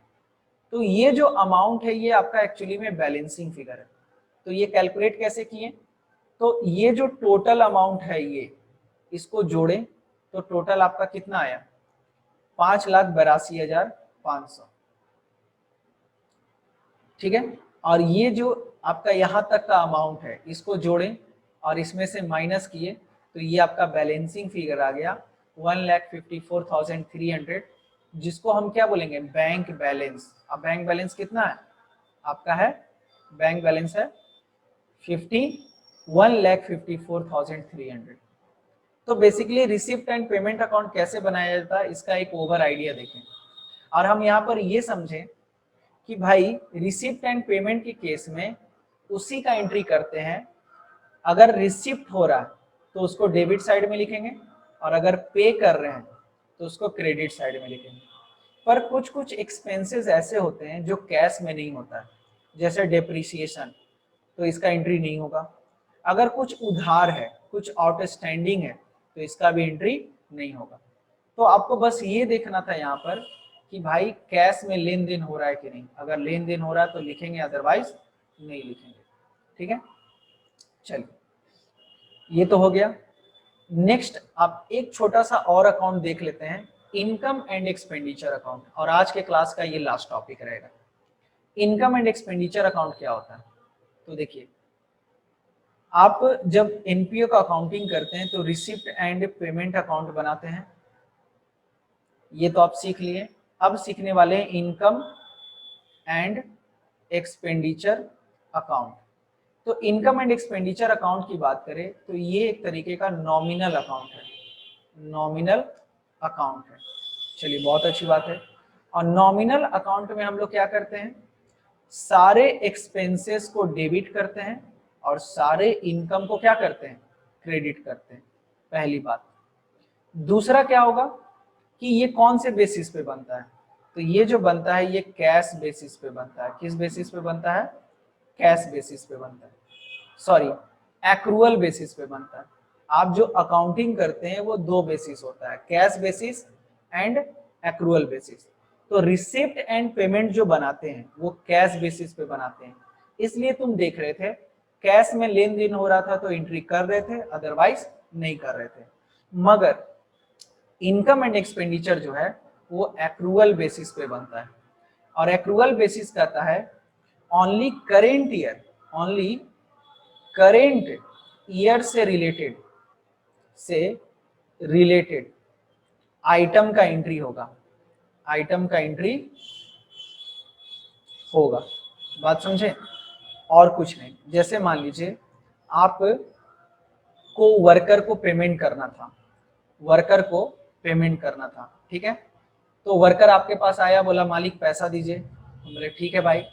तो ये जो अमाउंट है ये आपका एक्चुअली में बैलेंसिंग फिगर है। तो ये कैलकुलेट कैसे किए, तो ये जो टोटल अमाउंट है ये, इसको जोड़े तो टोटल आपका कितना आया, 5,82,500, ठीक है। और ये जो आपका यहाँ तक का अमाउंट है इसको जोड़ें और इसमें से माइनस किए तो ये आपका बैलेंसिंग फिगर आ गया 1,54,300, जिसको हम क्या बोलेंगे, बैंक बैलेंस। अब बैंक बैलेंस कितना है आपका, है बैंक बैलेंस है 50 1,54,300। तो basically receipt and payment account कैसे बनाया जाता है इसका एक ओवर आइडिया देखें, और हम यहाँ पर ये समझें कि भाई रिसिप्ट एंड पेमेंट के केस में उसी का एंट्री करते हैं। अगर रिसिप्ट हो रहा है तो उसको डेबिट साइड में लिखेंगे, और अगर पे कर रहे हैं तो उसको क्रेडिट साइड में लिखेंगे। पर कुछ कुछ एक्सपेंसेस ऐसे होते हैं जो कैश में नहीं होता है, जैसे डेप्रिसिएशन, तो इसका एंट्री नहीं होगा। अगर कुछ उधार है, कुछ आउटस्टैंडिंग है, तो इसका भी एंट्री नहीं होगा। तो आपको बस ये देखना था यहाँ पर कि भाई कैश में लेन देन हो रहा है कि नहीं। अगर लेन देन हो रहा है तो लिखेंगे, अदरवाइज नहीं लिखेंगे। ठीक है, चलिए ये तो हो गया। नेक्स्ट आप एक छोटा सा और अकाउंट देख लेते हैं, इनकम एंड एक्सपेंडिचर अकाउंट, और आज के क्लास का ये लास्ट टॉपिक रहेगा। इनकम एंड एक्सपेंडिचर अकाउंट क्या होता है? तो देखिए, आप जब एनपीओ का अकाउंटिंग करते हैं तो रिसिप्ट एंड पेमेंट अकाउंट बनाते हैं, ये तो आप सीख लिए। अब सीखने वाले हैं इनकम एंड एक्सपेंडिचर अकाउंट। तो इनकम एंड एक्सपेंडिचर अकाउंट की बात करें तो ये एक तरीके का नॉमिनल अकाउंट है, नॉमिनल अकाउंट है। चलिए बहुत अच्छी बात है। और नॉमिनल अकाउंट में हम लोग क्या करते हैं, सारे एक्सपेंसेस को डेबिट करते हैं और सारे इनकम को क्या करते हैं, क्रेडिट करते हैं, पहली बात। दूसरा क्या होगा कि ये कौन से बेसिस पे बनता है, तो ये जो बनता है ये कैश बेसिस पे बनता है। किस बेसिस पे बनता है? कैश बेसिस पे बनता है, सॉरी एक्रूअल बेसिस पे बनता है। आप जो अकाउंटिंग करते हैं वो दो बेसिस होता है, cash basis and accrual basis. तो रिसिप्ट एंड पेमेंट जो बनाते हैं वो कैश बेसिस पे बनाते हैं, इसलिए तुम देख रहे थे कैश में लेन देन हो रहा था तो एंट्री कर रहे थे, अदरवाइज नहीं कर रहे थे। मगर इनकम एंड एक्सपेंडिचर जो है वो एक्रूअल बेसिस पे बनता है, और एक्रूअल बेसिस कहता है only current year, only current year से रिलेटेड आइटम का एंट्री होगा, आइटम का एंट्री होगा। बात समझे? और कुछ नहीं। जैसे मान लीजिए आप को वर्कर को पेमेंट करना था, वर्कर को पेमेंट करना था, ठीक है। तो वर्कर आपके पास आया, बोला मालिक पैसा दीजिए। बोले ठीक है भाई,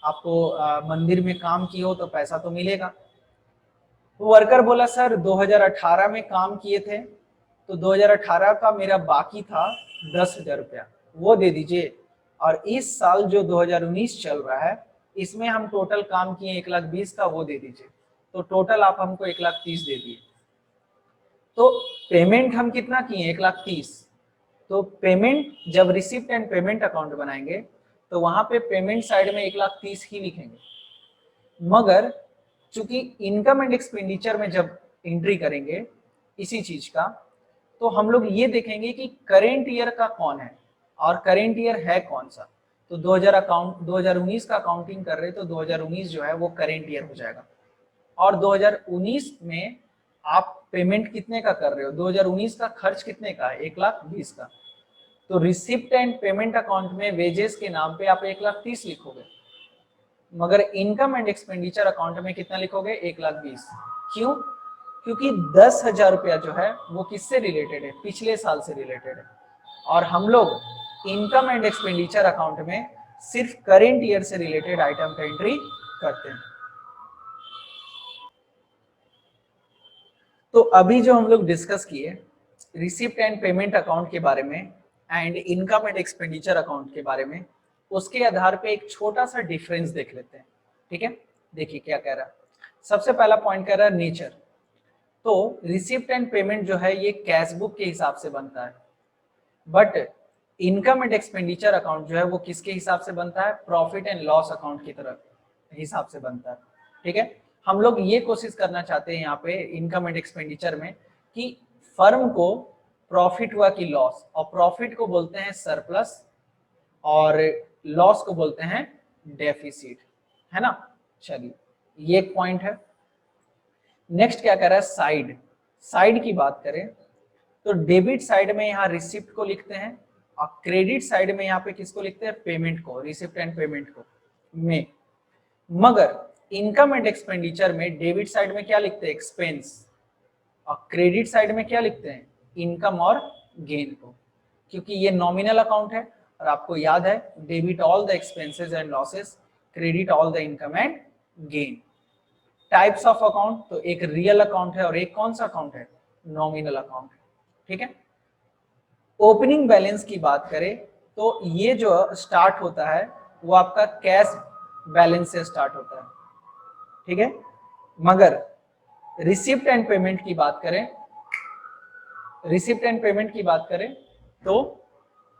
आपको मंदिर में काम किए हो तो पैसा तो मिलेगा। तो वर्कर बोला सर 2018 में काम किए थे तो 2018 का मेरा बाकी था 10,000 रुपया, वो दे दीजिए। और इस साल जो 2019 चल रहा है इसमें हम टोटल काम किए 1,20,000 का, वो दे दीजिए। तो टोटल आप हमको 1,30,000 दे दिए। तो पेमेंट हम कितना किए? 1,30,000। तो पेमेंट जब रिसिप्ट एंड पेमेंट अकाउंट बनाएंगे तो वहां पे पेमेंट साइड में 1,30,000 ही लिखेंगे। मगर चूंकि इनकम एंड एक्सपेंडिचर में जब एंट्री करेंगे इसी चीज का, तो हम लोग ये देखेंगे कि करेंट ईयर का कौन है और करेंट ईयर है कौन सा। तो 2019 का अकाउंटिंग कर रहे तो 2019 जो है वो करेंट ईयर हो जाएगा। और 2019 में आप पेमेंट कितने का कर रहे हो? 2019 का खर्च कितने का है? 1,20,000 का। तो रिसिप्ट एंड पेमेंट अकाउंट में वेजेस के नाम पे आप 1,30,000 लिखोगे, मगर इनकम एंड एक्सपेंडिचर अकाउंट में कितना लिखोगे? 1,20,000। क्यों? क्योंकि 10,000 रुपया जो है वो किससे रिलेटेड है? पिछले साल से रिलेटेड है। और हम लोग इनकम एंड एक्सपेंडिचर अकाउंट में सिर्फ करेंट ईयर से रिलेटेड आइटम का एंट्री करते हैं। तो अभी जो हम लोग डिस्कस किए रिसिप्ट एंड पेमेंट अकाउंट के बारे में and income and expenditure account के बारे में, उसके आधार पे एक छोटा सा डिफरेंस देख लेते हैं। ठीक है, देखिए क्या कह रहा है। सबसे पहला पॉइंट कह रहा है नेचर। तो रिसिप्ट एंड पेमेंट जो है ये कैश बुक के हिसाब से बनता है, but income and expenditure account जो है वो किसके हिसाब से बनता है? प्रॉफिट एंड लॉस अकाउंट की तरह हिसाब से बनता है। ठीक है, हम लोग ये कोशिश करना चाहते हैं यहाँ पे इनकम एंड एक्सपेंडिचर में कि फर्म को प्रॉफिट हुआ कि लॉस, और प्रॉफिट को बोलते हैं सरप्लस और लॉस को बोलते हैं डेफिसिट, है ना। चलिए ये एक पॉइंट है। नेक्स्ट क्या कह रहा है? साइड। साइड की बात करें तो डेबिट साइड में यहाँ रिसिप्ट को लिखते हैं और क्रेडिट साइड में यहाँ पे किसको लिखते हैं? पेमेंट को, रिसिप्ट एंड पेमेंट को में। मगर इनकम एंड एक्सपेंडिचर में डेबिट साइड में क्या लिखते हैं, एक्सपेंस, और क्रेडिट साइड में क्या लिखते हैं, इनकम और गेन को, क्योंकि ये नॉमिनल अकाउंट है और आपको याद है debit all the expenses and losses, credit all the income and gain. Types of account, तो एक रियल अकाउंट है और एक कौन सा अकाउंट है, नॉमिनल अकाउंट है, ठीक है। ओपनिंग बैलेंस की बात करें तो ये जो स्टार्ट होता है वो आपका कैश बैलेंस से स्टार्ट होता है, ठीक है। मगर रिसिप्ट एंड पेमेंट की बात करें, रिसिप्ट एंड पेमेंट की बात करें तो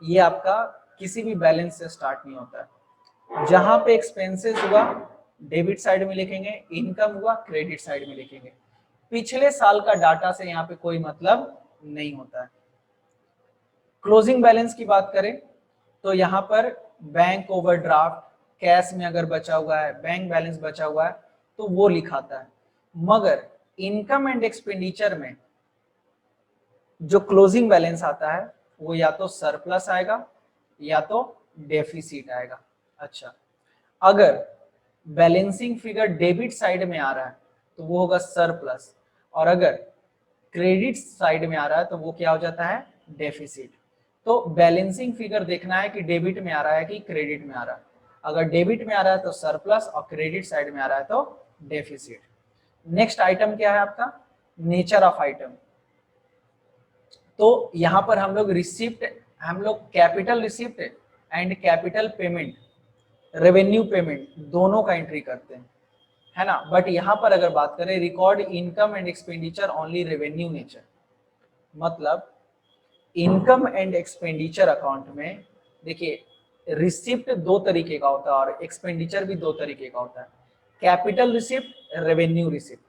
ये आपका किसी भी बैलेंस से स्टार्ट नहीं होता है। जहां पे एक्सपेंसेस हुआ डेबिट साइड में लिखेंगे, इनकम हुआ क्रेडिट साइड में लिखेंगे। पिछले साल का डाटा से यहाँ पे कोई मतलब नहीं होता है। क्लोजिंग बैलेंस की बात करें तो यहाँ पर बैंक ओवरड्राफ्ट, कैश में अगर बचा हुआ है, बैंक बैलेंस बचा हुआ है तो वो लिखाता है। मगर इनकम एंड एक्सपेंडिचर में जो क्लोजिंग बैलेंस आता है वो या तो सरप्लस आएगा या तो डेफिसिट आएगा। अच्छा, अगर बैलेंसिंग फिगर डेबिट साइड में आ रहा है तो वो होगा सरप्लस, और अगर क्रेडिट साइड में आ रहा है तो वो क्या हो जाता है, डेफिसिट। तो बैलेंसिंग फिगर देखना है कि डेबिट में आ रहा है कि क्रेडिट में आ रहा है। अगर डेबिट में आ रहा है तो सरप्लस और क्रेडिट साइड में आ रहा है तो डेफिसिट। नेक्स्ट आइटम क्या है आपका, नेचर ऑफ आइटम। तो यहां पर हम लोग रिसिप्ट, हम लोग capital receipt and capital payment, revenue payment दोनों का एंट्री करते हैं, है ना। बट यहां पर अगर बात करें record income and expenditure only revenue nature, मतलब इनकम एंड एक्सपेंडिचर अकाउंट में देखिए रिसिप्ट दो तरीके का होता है और एक्सपेंडिचर भी दो तरीके का होता है, कैपिटल रिसिप्ट, रेवेन्यू रिसिप्ट।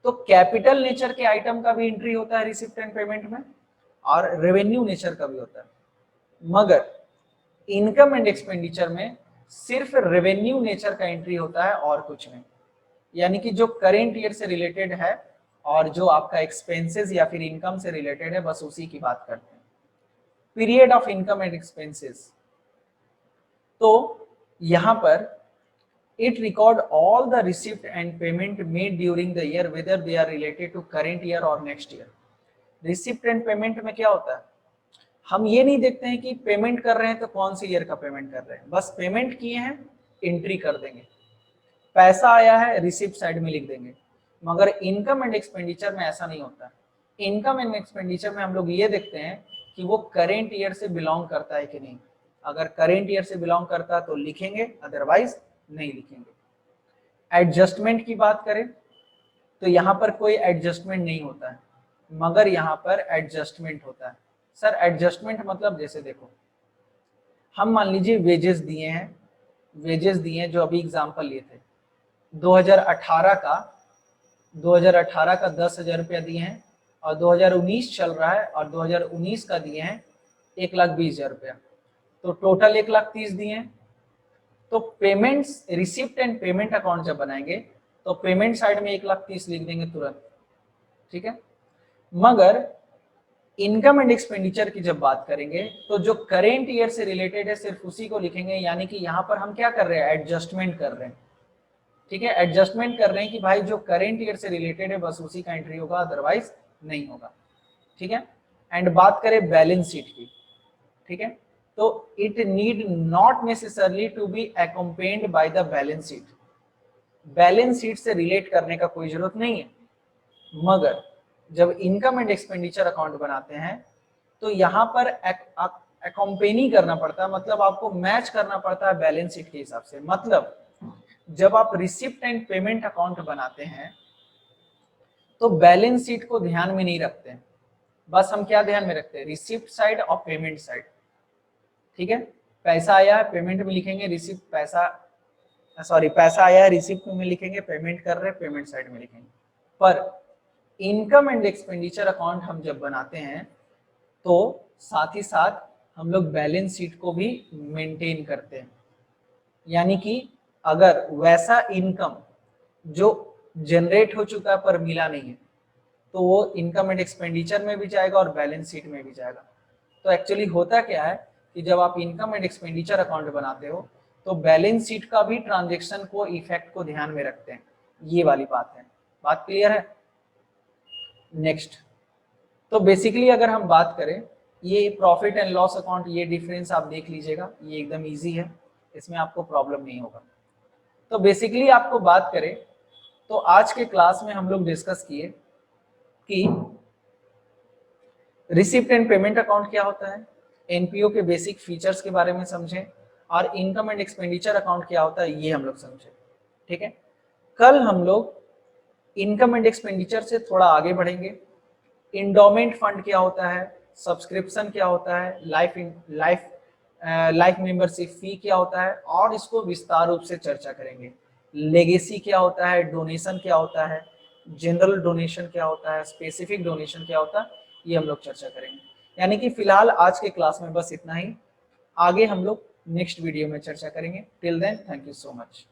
तो कैपिटल नेचर के आइटम का भी एंट्री होता है रिसिप्ट एंड पेमेंट में और रेवेन्यू नेचर का भी होता है। मगर इनकम एंड एक्सपेंडिचर में सिर्फ रेवेन्यू नेचर का एंट्री होता है और कुछ नहीं, यानी कि जो करेंट ईयर से रिलेटेड है और जो आपका एक्सपेंसेस या फिर इनकम से रिलेटेड है बस उसी की बात करते हैं। Period of income and expenses, तो यहां पर it record all the receipt and payment made during the year whether they are related to current year or next year। Receipt and payment में क्या होता है, हम ये नहीं देखते हैं कि पेमेंट कर रहे हैं तो कौन से ईयर का पेमेंट कर रहे हैं, बस पेमेंट किए हैं एंट्री कर देंगे, पैसा आया है रिसिप्ट साइड में लिख देंगे। मगर इनकम एंड एक्सपेंडिचर में ऐसा नहीं होता। इनकम एंड एक्सपेंडिचर में हम लोग ये देखते हैं कि वो करेंट ईयर से बिलोंग करता है कि नहीं। अगर करेंट ईयर से बिलोंग करता है तो लिखेंगे, अदरवाइज नहीं लिखेंगे। एडजस्टमेंट की बात करें तो यहाँ पर कोई एडजस्टमेंट नहीं होता है, मगर यहाँ पर एडजस्टमेंट होता है। सर एडजस्टमेंट मतलब जैसे देखो, हम मान लीजिए वेजेस दिए हैं, वेजेस दिए हैं जो अभी एग्जांपल लिए थे 2018 का 10,000 रुपया दिए हैं और 2019 चल रहा है और 2019 का दिए हैं 1,20,000 रुपया, तो टोटल 1,30,000 दिए हैं। तो payments, receipt and payment account जब बनाएंगे तो पेमेंट साइड में 1,30,000 लिख देंगे तुरंत, ठीक है। मगर इनकम एंड एक्सपेंडिचर की जब बात करेंगे तो जो करेंट ईयर से रिलेटेड है सिर्फ उसी को लिखेंगे, यानी कि यहाँ पर हम क्या कर रहे हैं, एडजस्टमेंट कर रहे हैं, ठीक है। एडजस्टमेंट कर रहे हैं कि भाई जो करेंट ईयर से रिलेटेड है बस उसी का एंट्री होगा, अदरवाइज नहीं होगा, ठीक है। एंड बात करें बैलेंस शीट की, ठीक है, तो it need not necessarily to be accompanied by the balance sheet. Balance sheet से रिलेट करने का कोई जरूरत नहीं है। मगर जब इनकम एंड एक्सपेंडिचर अकाउंट बनाते हैं तो यहाँ पर अकम्पेनी करना पड़ता है, मतलब आपको मैच करना पड़ता है बैलेंस शीट के हिसाब से। मतलब जब आप रिसिप्ट एंड पेमेंट अकाउंट बनाते हैं तो बैलेंस शीट को ध्यान में नहीं रखते हैं, बस हम क्या ध्यान में रखते हैं, रिसिप्ट साइड और पेमेंट साइड, ठीक है। पैसा आया है पेमेंट में लिखेंगे, रिसिप्ट पैसा, सॉरी पैसा आया है रिसिप्ट में लिखेंगे, पेमेंट कर रहे हैं पेमेंट साइड में लिखेंगे। पर इनकम एंड एक्सपेंडिचर अकाउंट हम जब बनाते हैं तो साथ ही साथ हम लोग बैलेंस शीट को भी मेंटेन करते हैं, यानी कि अगर वैसा इनकम जो जनरेट हो चुका है पर मिला नहीं है तो वो इनकम एंड एक्सपेंडिचर में भी जाएगा और बैलेंस शीट में भी जाएगा। तो एक्चुअली होता क्या है कि जब आप इनकम एंड एक्सपेंडिचर अकाउंट बनाते हो तो बैलेंस शीट का भी ट्रांजेक्शन को इफेक्ट को ध्यान में रखते हैं, ये वाली बात है। बात क्लियर है? नेक्स्ट, तो बेसिकली अगर हम बात करें, ये प्रॉफिट एंड लॉस अकाउंट, ये डिफरेंस आप देख लीजिएगा, ये एकदम इजी है, इसमें आपको प्रॉब्लम नहीं होगा। तो बेसिकली आपको बात करें तो आज के क्लास में हम लोग डिस्कस किए कि रिसिप्ट एंड पेमेंट अकाउंट क्या होता है, एनपीओ के बेसिक फीचर्स के बारे में समझें, और इनकम एंड एक्सपेंडिचर अकाउंट क्या होता है ये हम लोग समझे। ठीक है, कल हम लोग इनकम एंड एक्सपेंडिचर से थोड़ा आगे बढ़ेंगे। इंडोमेंट फंड क्या होता है, सब्सक्रिप्शन क्या होता है, लाइफ मेंबरशिप फी क्या होता है, और इसको विस्तार रूप से चर्चा करेंगे। लेगेसी क्या होता है, डोनेशन क्या होता है, जनरल डोनेशन क्या होता है, स्पेसिफिक डोनेशन क्या होता है, ये हम लोग चर्चा करेंगे। यानी कि फिलहाल आज के क्लास में बस इतना ही, आगे हम लोग नेक्स्ट वीडियो में चर्चा करेंगे। Till then, thank you so much.